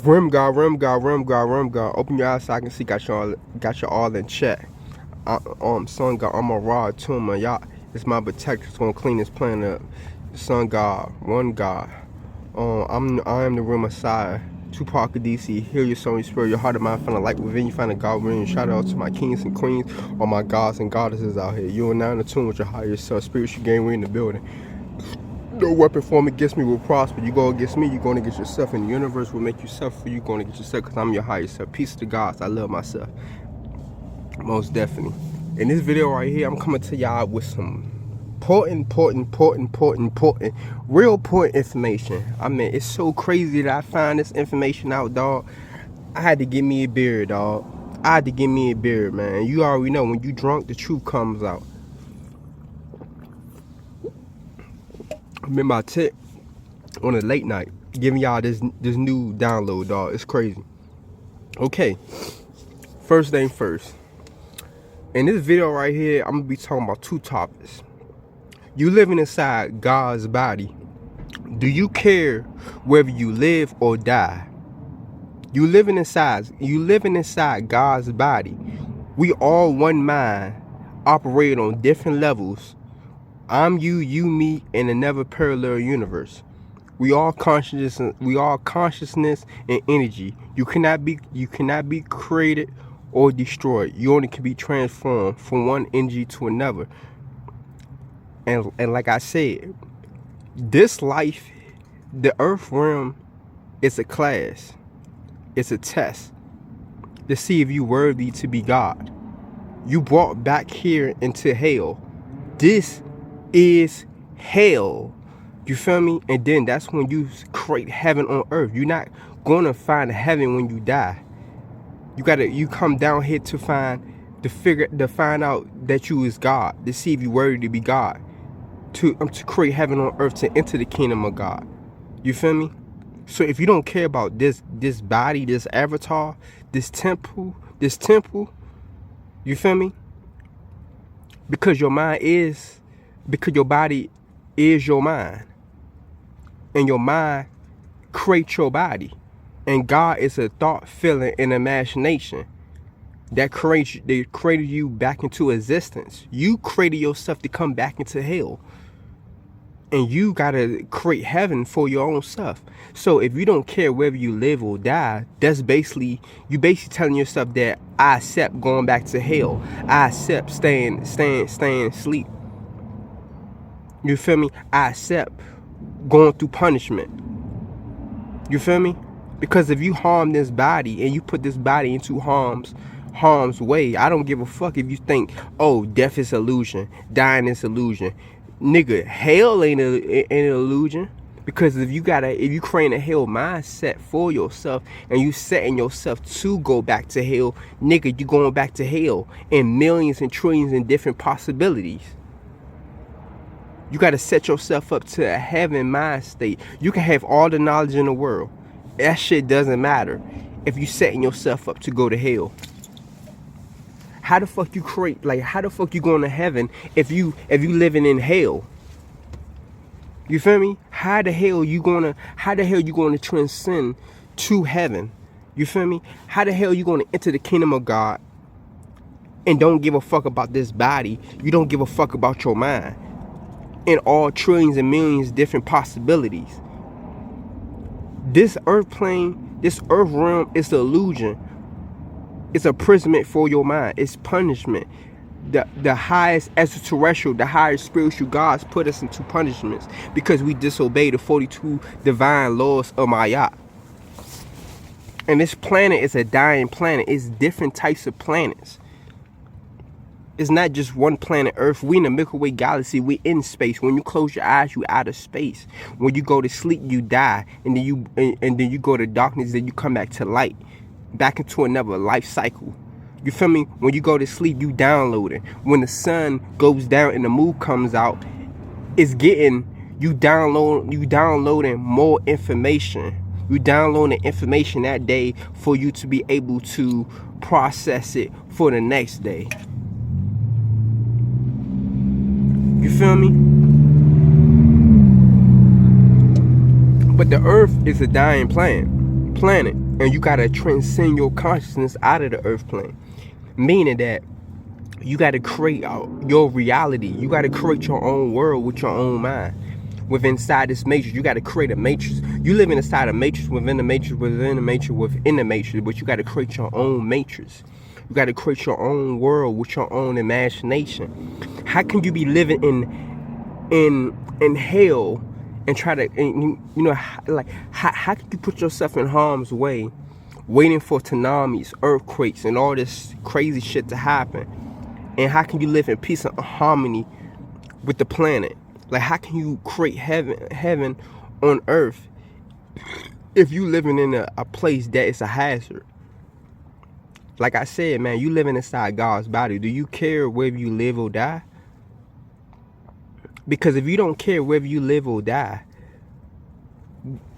Rim God, rim God, rim God, rim God. Open your eyes so I can see. Got you all in check. Son God, I'm a raw tumor. Y'all, it's my protector. It's gonna clean this planet up. Son God, one God. I am the real Messiah. Tupac of DC. Hear your soul, your spirit, your heart and mind. Find a light within you. Find a God within you. Shout out to my kings and queens, all my gods and goddesses out here. You are now in the tune with your higher self. Spiritual game, we in the building. No weapon formed against me will prosper. You go against me, you're going to get yourself. And the universe will make you suffer. You're going to get yourself because I'm your higher self. Peace to the gods. I love myself. Most definitely. In this video right here, I'm coming to y'all with some important, real important information. I mean, it's so crazy that I find this information out, dog. I had to get me a beer, dog. I had to get me a beer, man. You already know, when you drunk, the truth comes out. I'm in my tent on a late night, giving y'all this new download, dog. It's crazy. Okay, first thing first. In this video right here, I'm gonna be talking about two topics. You living inside God's body. Do you care whether you live or die? You living inside God's body. We all one mind, operate on different levels. I'm you, you, me, in another parallel universe. We all consciousness and energy. You cannot be created or destroyed. You only can be transformed from one energy to another. And like I said, this life, the earth realm, is a class. It's a test to see if you worthy to be God. You brought back here into hell. This is hell. You feel me? And then that's when you create heaven on earth. You're not gonna find heaven when you die. You come down here to find out that you is God, to see if you worthy to be God, to create heaven on earth, to enter the kingdom of God. You feel me? So if you don't care about this body, this avatar, this temple, you feel me? Because your body is your mind, and your mind creates your body, and God is a thought, feeling, and imagination that created you back into existence. You created yourself to come back into hell, and you gotta create heaven for your own self. So if you don't care whether you live or die, you basically telling yourself that I accept going back to hell. I accept staying asleep. You feel me? I accept going through punishment. You feel me? Because if you harm this body and you put this body into harm's way, I don't give a fuck if you think, oh, death is illusion, dying is illusion. Nigga, hell ain't an illusion. Because if you create a hell mindset for yourself and you setting yourself to go back to hell, nigga, you going back to hell in millions and trillions and different possibilities. You got to set yourself up to a heaven mind state. You can have all the knowledge in the world. That shit doesn't matter if you setting yourself up to go to hell. How the fuck you going to heaven if you living in hell? You feel me? How the hell you gonna transcend to heaven? You feel me? How the hell you gonna enter the kingdom of God and don't give a fuck about this body? You don't give a fuck about your mind in all trillions and millions different possibilities. This earth plane, this earth realm is an illusion. It's a imprisonment for your mind. It's punishment. The highest extraterrestrial, the highest spiritual gods put us into punishments because we disobey the 42 divine laws of Maya. And this planet is a dying planet. It's different types of planets. It's not just one planet Earth. We in the Milky Way galaxy. We in space. When you close your eyes, you out of space. When you go to sleep, you die, and then you go to darkness. Then you come back to light, back into another life cycle. You feel me? When you go to sleep, you downloading. When the sun goes down and the moon comes out, it's getting you downloading more information. You downloading information that day for you to be able to process it for the next day. You feel me? But the earth is a dying planet. And you gotta transcend your consciousness out of the earth plane. Meaning that you gotta create your reality. You gotta create your own world with your own mind. Inside this matrix, you gotta create a matrix. You live inside a matrix within the matrix, within the matrix, within the matrix, but you gotta create your own matrix. You gotta create your own world with your own imagination. How can you be living in hell and try to, and, you know, like how can you put yourself in harm's way, waiting for tsunamis, earthquakes, and all this crazy shit to happen? And how can you live in peace and harmony with the planet? Like, how can you create heaven on earth if you living in a place that is a hazard? Like I said, man, you living inside God's body. Do you care whether you live or die? Because if you don't care whether you live or die,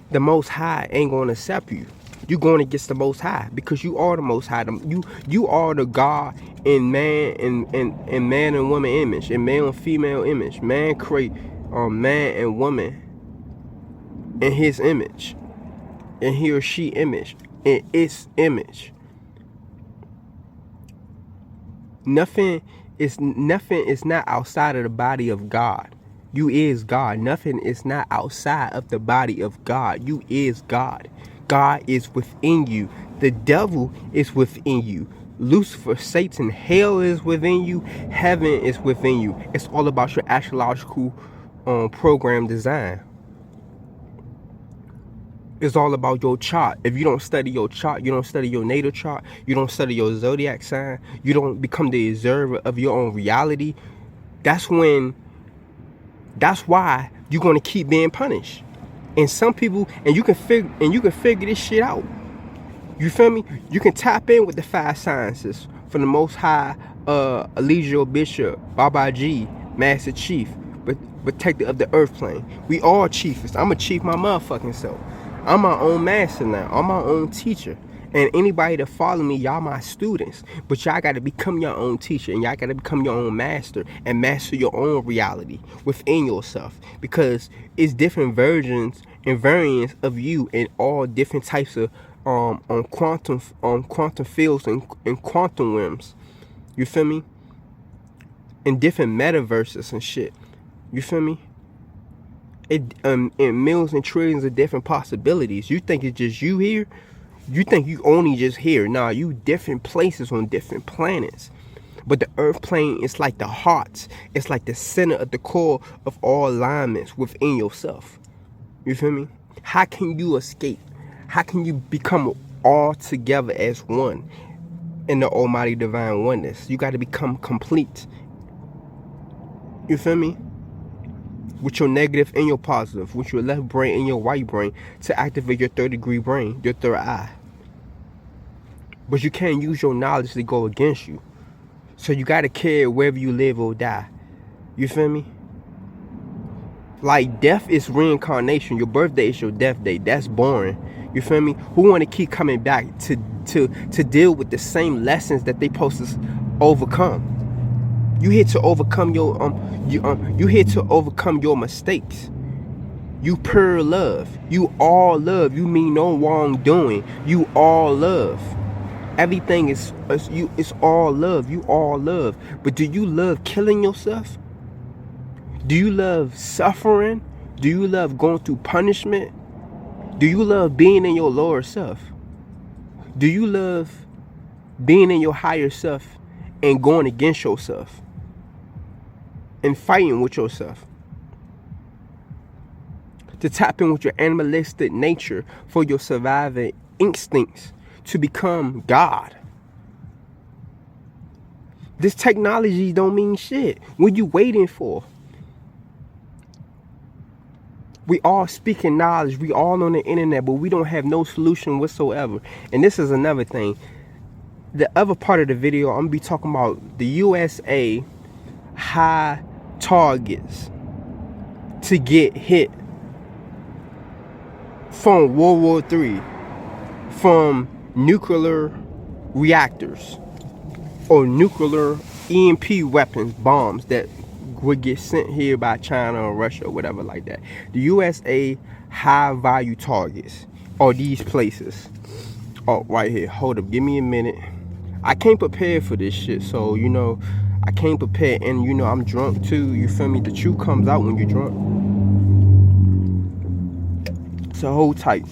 the Most High ain't going to accept you. You're going against the Most High, because you are the Most High. You are the God in man and man and woman image, in male and female image. Man create man and woman in his image, in he or she image, in its image. Nothing is not outside of the body of God. You is God. Nothing is not outside of the body of God. You is God. God is within you. The devil is within you. Lucifer, Satan, hell is within you. Heaven is within you. It's all about your astrological program design. It's all about your chart. If you don't study your chart, you don't study your natal chart, you don't study your zodiac sign, you don't become the observer of your own reality, that's why you're going to keep being punished. And some people, and you can figure this shit out. You feel me? You can tap in with the 5 sciences from the Most High, Eligio Bishop, Baba G, Master Chief, protector of the earth plane. We all chiefs. I'm a chief my motherfucking self. I'm my own master now. I'm my own teacher. And anybody that follow me, y'all my students. But y'all got to become your own teacher. And y'all got to become your own master. And master your own reality within yourself. Because it's different versions and variants of you in all different types of quantum fields and quantum realms. You feel me? In different metaverses and shit. You feel me? In millions and trillions of different possibilities. You think it's just you here? You think you only just here? Nah, you different places on different planets. But the earth plane is like the heart. It's like the center of the core of all alignments within yourself. You feel me? How can you escape? How can you become all together as one in the almighty divine oneness? You got to become complete. You feel me? With your negative and your positive, with your left brain and your right brain, to activate your 3rd-degree brain, your 3rd eye. But you can't use your knowledge to go against you. So you gotta care whether you live or die. You feel me? Like, death is reincarnation. Your birthday is your death day. That's boring. You feel me? Who want to keep coming back to deal with the same lessons that they supposed to overcome? You here to overcome your you here to overcome your mistakes. You pure love. You all love. You mean no wrongdoing. You all love. Everything is you. It's all love. You all love. But do you love killing yourself? Do you love suffering? Do you love going through punishment? Do you love being in your lower self? Do you love being in your higher self and going against yourself and fighting with yourself? To tap in with your animalistic nature for your surviving instincts to become God. This technology don't mean shit. What you waiting for? We all speaking knowledge. We all on the internet, but we don't have no solution whatsoever. And this is another thing. The other part of the video, I'm going to be talking about the USA high targets to get hit from World War III, from nuclear reactors or nuclear EMP weapons, bombs that would get sent here by China or Russia or whatever like that. The USA high value targets are these places. Oh, right here. Hold up. Give me a minute. I can't prepare for this shit, so you know, I can't prepare, and you know, I'm drunk too. You feel me? The truth comes out when you're drunk. So hold tight.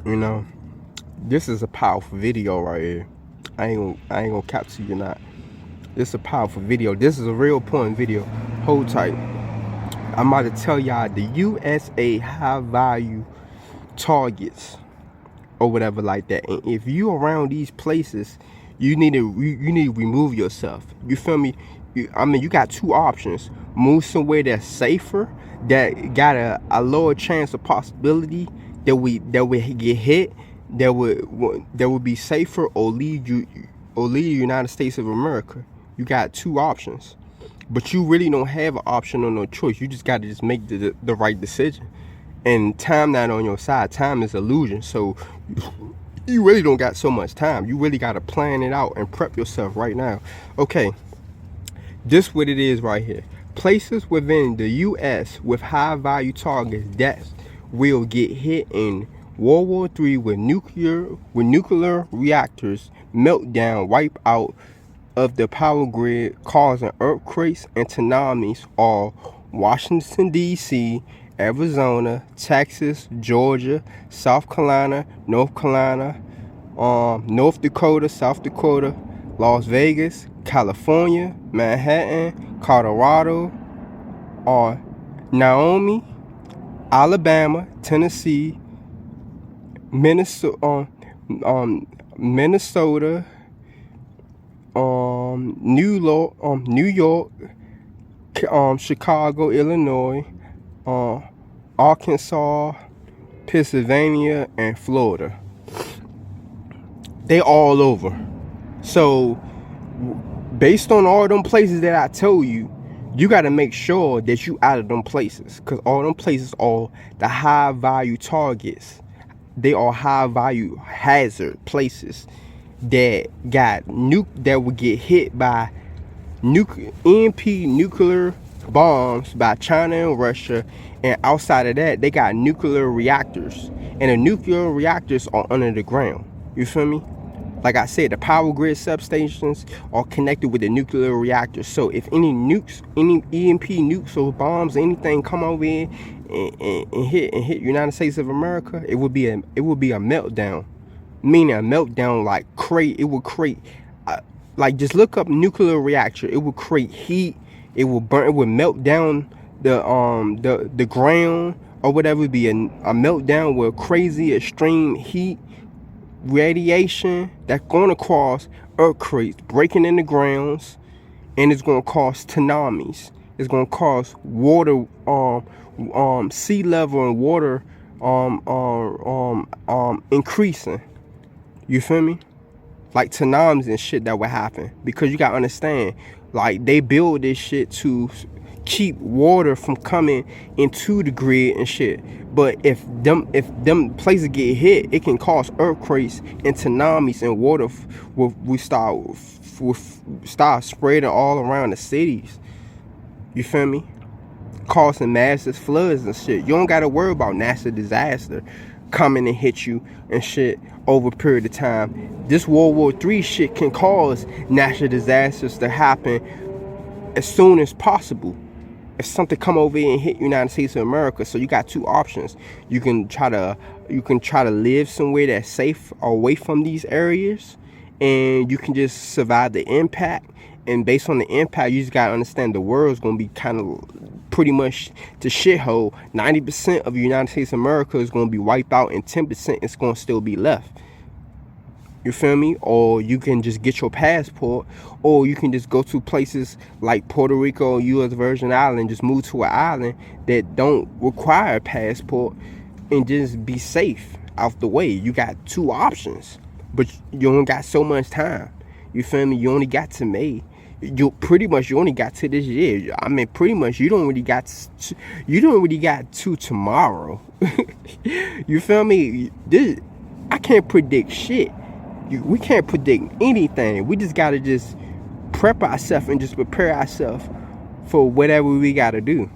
You know, this is a powerful video right here. I ain't gonna capture you not. This is a powerful video. This is a real important video. Hold tight. I'm about to tell y'all the USA high value targets or whatever like that. And if you around these places, you need to remove yourself. You feel me? I mean, you got two options: move somewhere that's safer, that got a lower chance of possibility that we get hit, that would be safer, or leave the United States of America. You got two options, but you really don't have an option or no choice. You just got to just make the right decision. And time not on your side. Time is illusion. So you really don't got so much time. You really got to plan it out and prep yourself right now. Okay, this what it is right here. Places within the U.S. with high value targets that will get hit in World War III with nuclear reactors meltdown, wipe out of the power grid, causing earthquakes and tsunamis are Washington D.C., Arizona, Texas, Georgia, South Carolina, North Carolina, North Dakota, South Dakota, Las Vegas, California, Manhattan, Colorado, Naomi, Alabama, Tennessee, Minnesota, New York, Chicago, Illinois, Arkansas, Pennsylvania, and Florida. They all over. So based on all them places that I told you, you got to make sure that you out of them places, because all them places are the high value targets. They are high value hazard places that that would get hit by EMP nuclear bombs by China and Russia. And outside of that, they got nuclear reactors, and the nuclear reactors are under the ground. You feel me? Like I said, the power grid substations are connected with the nuclear reactors. So if any EMP nukes or bombs, anything come over in and hit United States of America, it would be a meltdown. Meaning a meltdown, like it would create like, just look up nuclear reactor. It would create heat. It will burn. It would melt down the ground or whatever. It would be a meltdown with crazy extreme heat, radiation that's going to cause earthquakes, breaking in the grounds, and it's going to cause tsunamis. It's going to cause water, sea level and water increasing. You feel me? Like tsunamis and shit that would happen, because you gotta understand, like, they build this shit to keep water from coming into the grid and shit. But if them places get hit, it can cause earthquakes and tsunamis, and water will start spreading all around the cities. You feel me? Causing massive floods and shit. You don't gotta worry about natural disaster coming and hit you and shit over a period of time. This World War III shit can cause natural disasters to happen as soon as possible if something come over here and hit United States of America. So you got two options. You can try to live somewhere that's safe away from these areas, and you can just survive the impact. And based on the impact, you just gotta understand the world's gonna be kind of pretty much the shithole. 90% of the United States of America is gonna be wiped out, and 10% is gonna still be left. You feel me? Or you can just get your passport, or you can just go to places like Puerto Rico, U.S. Virgin Island, just move to an island that don't require a passport and just be safe out the way. You got two options, but you only got so much time. You feel me? You only got to May. You only got to this year. I mean, pretty much you don't really got to tomorrow. You feel me? I can't predict shit. We can't predict anything. We just gotta just prep ourselves and just prepare ourselves for whatever we gotta do.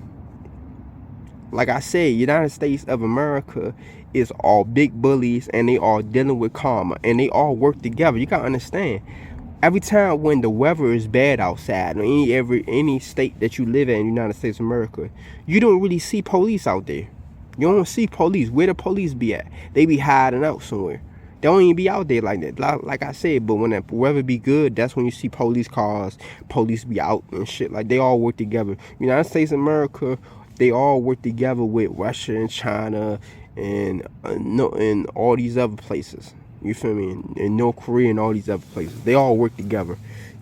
Like I said, United States of America is all big bullies, and they all dealing with karma, and they all work together. You gotta understand. Every time when the weather is bad outside, or any state that you live in the United States of America, you don't really see police out there. You don't see police. Where the police be at? They be hiding out somewhere. They don't even be out there like that. Like I said, but when the weather be good, that's when you see police cars, police be out and shit. Like, they all work together. United States of America, they all work together with Russia and China and all these other places. You feel me? In North Korea and all these other places. They all work together.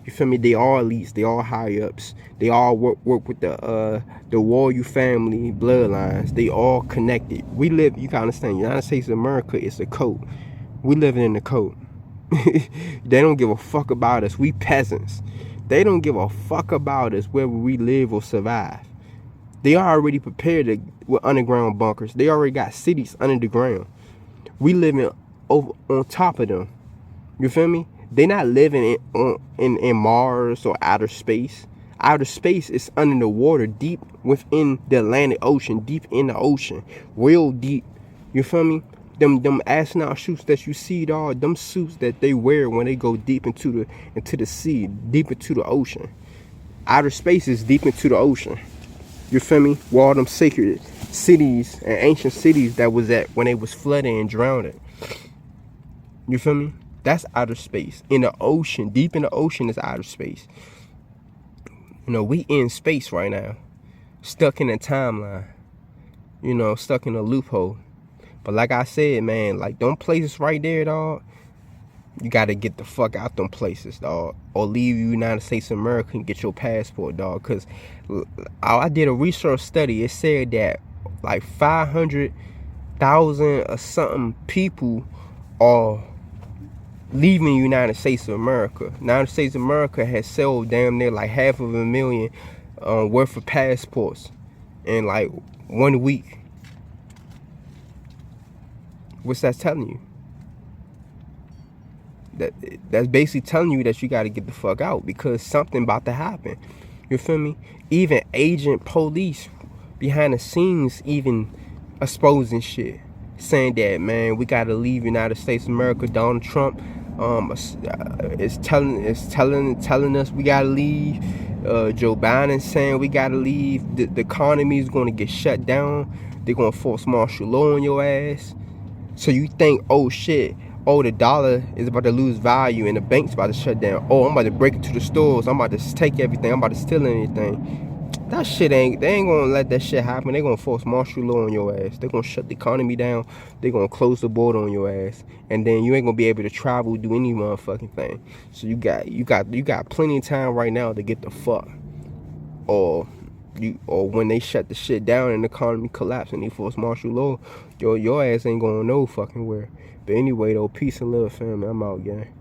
You feel me? They all elites. They all high ups. They all work with the royal family bloodlines. They all connected. We live, you can understand, United States of America is the code. We living in the code. They don't give a fuck about us. We peasants. They don't give a fuck about us, whether we live or survive. They are already prepared with underground bunkers. They already got cities under the ground. We living over on top of them. You feel me? They're not living in Mars or outer space. Outer space is under the water, deep within the Atlantic Ocean, deep in the ocean, real deep. You feel me? Them astronaut suits that you see, dog, them suits that they wear when they go deep into the sea, deep into the ocean. Outer space is deep into the ocean. You feel me? Where all them sacred cities and ancient cities that was at when they was flooding and drowning. You feel me? That's outer space. In the ocean, deep in the ocean is outer space. You know, we in space right now. Stuck in a timeline. You know, stuck in a loophole. But like I said, man, like, them places right there, dog, you gotta get the fuck out them places, dog. Or leave the United States of America and get your passport, dog. Because I did a research study. It said that like 500,000 or something people are leaving the United States of America. United States of America has sold damn near like 500,000 worth of passports in like 1 week. What's that telling you? That's basically telling you that you got to get the fuck out, because something about to happen. You feel me? Even agent police behind the scenes even exposing shit, saying that, man, we got to leave United States of America. Donald Trump is telling us we got to leave. Joe Biden saying we got to leave. The economy is going to get shut down. They're going to force martial law on your ass. So you think, oh shit, oh, the dollar is about to lose value and the bank's about to shut down. Oh, I'm about to break into the stores. I'm about to take everything. I'm about to steal anything. That shit they ain't gonna let that shit happen. They gonna force martial law on your ass. They gonna shut the economy down. They gonna close the border on your ass. And then you ain't gonna be able to travel, do any motherfucking thing. So you got plenty of time right now to get the fuck. Or when they shut the shit down and the economy collapse and they force martial law, your ass ain't going no fucking where. But anyway, though, peace and love, family. I'm out, gang.